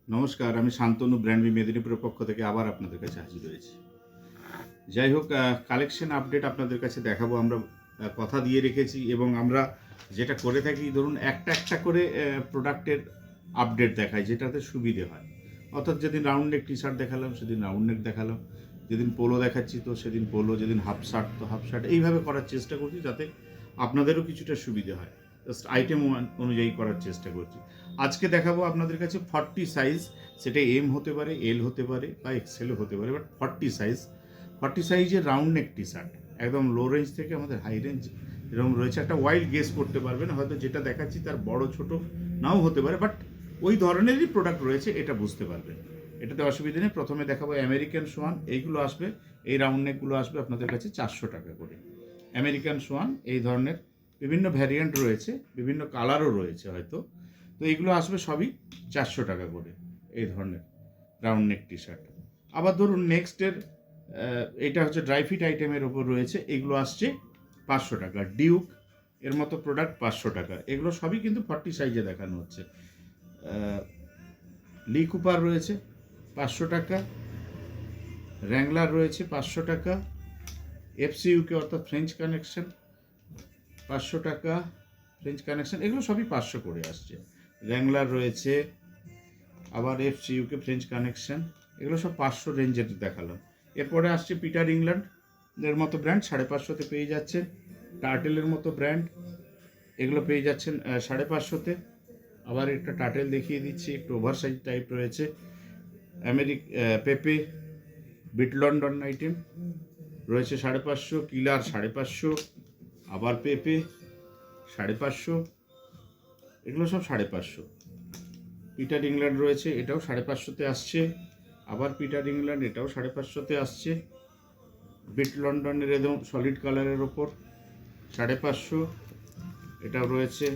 নমস্কার, আমি শান্তনু ব্র্যান্ডবি মেদিনীপুরের পক্ষ থেকে আবার আপনাদের কাছে হাজির হয়েছি। যাই হোক, কালেকশন আপডেট আপনাদের কাছে দেখাবো। আমরা কথা দিয়ে রেখেছি এবং আমরা যেটা করে থাকি, ধরুন একটা একটা করে প্রোডাক্টের আপডেট দেখাই, যেটাতে সুবিধে হয়। অর্থাৎ যেদিন রাউন্ড নেক টি শার্ট দেখালাম সেদিন রাউন্ড নেক দেখালাম, যেদিন পোলো দেখাচ্ছি তো সেদিন পোলো, যেদিন হাফ শার্ট তো হাফ শার্ট, এইভাবে করার চেষ্টা করছি যাতে আপনাদেরও কিছুটা সুবিধে হয়। জাস্ট আইটেম অনুযায়ী করার চেষ্টা করছি। আজকে দেখাবো আপনাদের কাছে 40 সাইজ, সেটা এম হতে পারে, এল হতে পারে বা এক্সেলও হতে পারে, বাট 40 সাইজের রাউন্ড নেক টি শার্ট, একদম লো রেঞ্জ থেকে আমাদের হাই রেঞ্জ এরকম রয়েছে। একটা ওয়াইল্ড গেস করতে পারবেন, হয়তো যেটা দেখাচ্ছি তার বড় ছোট নাও হতে পারে, বাট ওই ধরনেরই প্রোডাক্ট রয়েছে, এটা বুঝতে পারবেন। এটাতে অসুবিধা নেই। প্রথমে দেখাবো আমেরিকান সোয়ান। এইগুলো আসবে, এই রাউন্ড নেকগুলো আসবে আপনাদের কাছে 400 টাকা করে। আমেরিকান সোয়ান এই ধরনের বিভিন্ন ভ্যারিয়েন্ট রয়েছে, বিভিন্ন কালারও রয়েছে হয়তো, তো এইগুলো আসবে সবই 400 টাকা করে, এই ধরনের রাউন্ড নেক টি শার্ট। আবার ধরুন নেক্সটের এটা হচ্ছে ড্রাই ফিট আইটেমের ওপর রয়েছে, এগুলো আসছে 500 টাকা। ডিউক এর মতো প্রোডাক্ট 500 টাকা। এগুলো সবই কিন্তু 40 সাইজে দেখানো হচ্ছে। লি কুপার রয়েছে 500 টাকা, র্যাংলার রয়েছে 500 টাকা, এফসিইউকে অর্থাৎ ফ্রেঞ্চ কানেকশন 500 টাকা, ফ্রেঞ্চ কানেকশন এগুলো সবই 500 করে আসছে। র্যাংলার রয়েছে, আবার এফসিইউকে ফ্রেঞ্চ কানেকশন, এগুলো সব 500 রেঞ্জের দেখালাম। এরপরে আসছে পিটার ইংল্যান্ডের মতো ব্র্যান্ড, 550-তে পেয়ে যাচ্ছেন। টার্টেলের মতো ব্র্যান্ড, এগুলো পেয়ে যাচ্ছেন 550-তে। আবার একটা টার্টেল দেখিয়ে দিচ্ছি, একটু ওভার সাইজ টাইপ রয়েছে। পেপে বিট লন্ডন আইটেম রয়েছে 550, কিলার 550, আবার পেপে 550, এগুলো সব 550। পিটার ইংল্যান্ড রয়েছে, এটাও 550-তে আসছে। আবার পিটার ইংল্যান্ড, এটাও 550-তে আসছে। বিট লন্ডনের একদম সলিড কালারের ওপর 550, এটাও রয়েছে।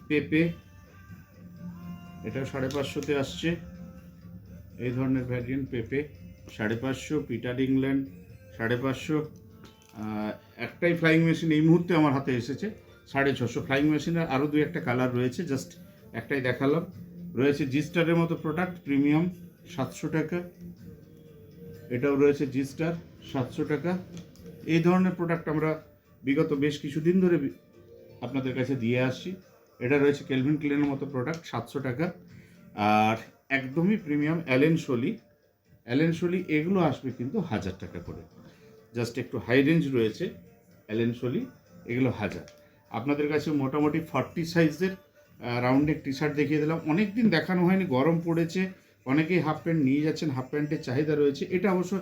পেপে, এটাও 550-তে আসছে। এই ধরনের ভ্যারিয়েন্ট পেপে 550, পিটার ইংল্যান্ড 550। একটাই ফ্লাইং মেশিন এই মুহূর্তে আমার হাতে এসেছে 650। ফ্লাইং মেশিনের আরও দুই একটা কালার রয়েছে, জাস্ট একটাই দেখালাম। রয়েছে জিস্টারের মতো প্রোডাক্ট প্রিমিয়াম 700 টাকা, এটাও রয়েছে জিস্টার 700 টাকা। এই ধরনের প্রোডাক্ট আমরা বিগত বেশ কিছুদিন ধরে আপনাদের কাছে দিয়ে আসছি। এটা রয়েছে কেলভিন ক্লেনের মতো প্রোডাক্ট 700 টাকা। আর একদমই প্রিমিয়াম অ্যালেন সোলি এগুলো আসবে কিন্তু 1000 টাকা করে। জাস্ট একটু হাই রেঞ্জ রয়েছে অ্যালেন সোলি, এগুলো 1000। আপনাদের কাছে মোটামুটি 40 সাইজের রাউন্ড নেক টি শার্ট দেখিয়ে দিলাম। অনেক দিন দেখানো হয়নি, গরম পড়েছে, অনেকেই হাফ প্যান্ট নিয়ে যাচ্ছেন, হাফ প্যান্টের চাহিদা রয়েছে। এটা অবশ্য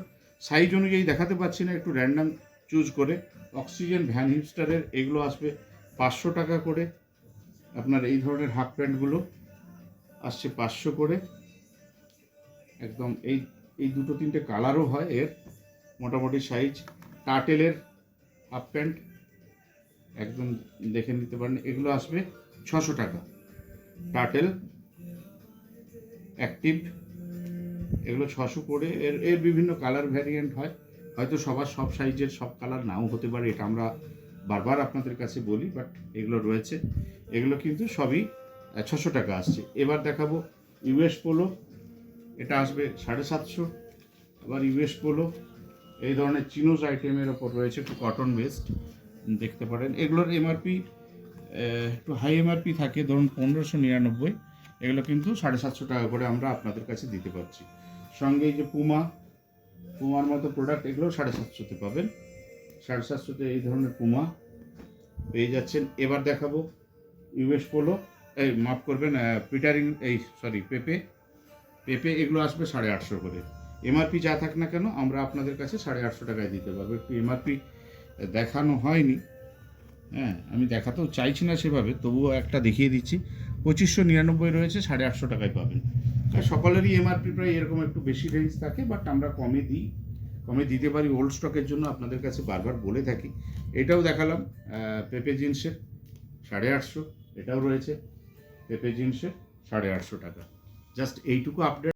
সাইজ অনুযায়ী দেখাতে পারছি না, একটু র্যান্ডাম চুজ করে। অক্সিজেন ভ্যান হিপস্টারের এগুলো আসবে 500 টাকা করে। আপনার এই ধরনের হাফ প্যান্টগুলো আসছে 500 করে। একদম এই দুটো তিনটে কালারও হয় এর, মোটামুটি সাইজ। টার্টেলের হাফ প্যান্ট একদম দেখে নিতে পারেন, এগুলো আসবে 600 টাকা। টার্টেল অ্যাক্টিভ এগুলো 600 করে। এর বিভিন্ন কালার ভ্যারিয়েন্ট হয়, হয়তো সবার সব সাইজের সব কালার নাও হতে পারে, এটা আমরা বারবার আপনাদের কাছে বলি, বাট এগুলো রয়েছে। এগুলো কিন্তু সবই 600 টাকা আসছে। এবার দেখাবো ইউএস পোলো, এটা আসবে 750। আবার ইউএস পোলো এই ধরনের চিনোজ আইটেমের ওপর রয়েছে, একটু কটন বেসড দেখতে পারেন। এগুলোর এমআরপি একটু হাই এমআরপি থাকে, ধরুন 1599, এগুলো কিন্তু 750 টাকা করে আমরা আপনাদের কাছে দিতে পারছি। সঙ্গে এই যে পুমার মতো প্রোডাক্ট, এগুলো 750-তে পাবেন। 750-তে এই ধরনের পুমা পেয়ে যাচ্ছেন। এবার দেখাবো ইউএস পোলো, মাফ করবেন, পেপে এগুলো আসবে 850 করে। এমআরপি যা থাক না কেন আমরা আপনাদের কাছে 850 টাকায় দিতে পারবো। একটু এমআরপি দেখানো হয়নি, হ্যাঁ, আমি দেখাতেও চাইছি না সেভাবে, তবুও একটা দেখিয়ে দিচ্ছি। 2599 রয়েছে, 850 টাকায় পাবেন। সকলেরই এমআরপি প্রায় এরকম একটু বেশি রেঞ্জ থাকে, বাট আমরা কমে দিতে পারি ওল্ড স্টকের জন্য আপনাদের কাছে বারবার বলে থাকি। এটাও দেখালাম পেপে জিন্সের 850, এটাও রয়েছে পেপে জিন্সের 850 টাকা। জাস্ট এইটুকু আপডেট।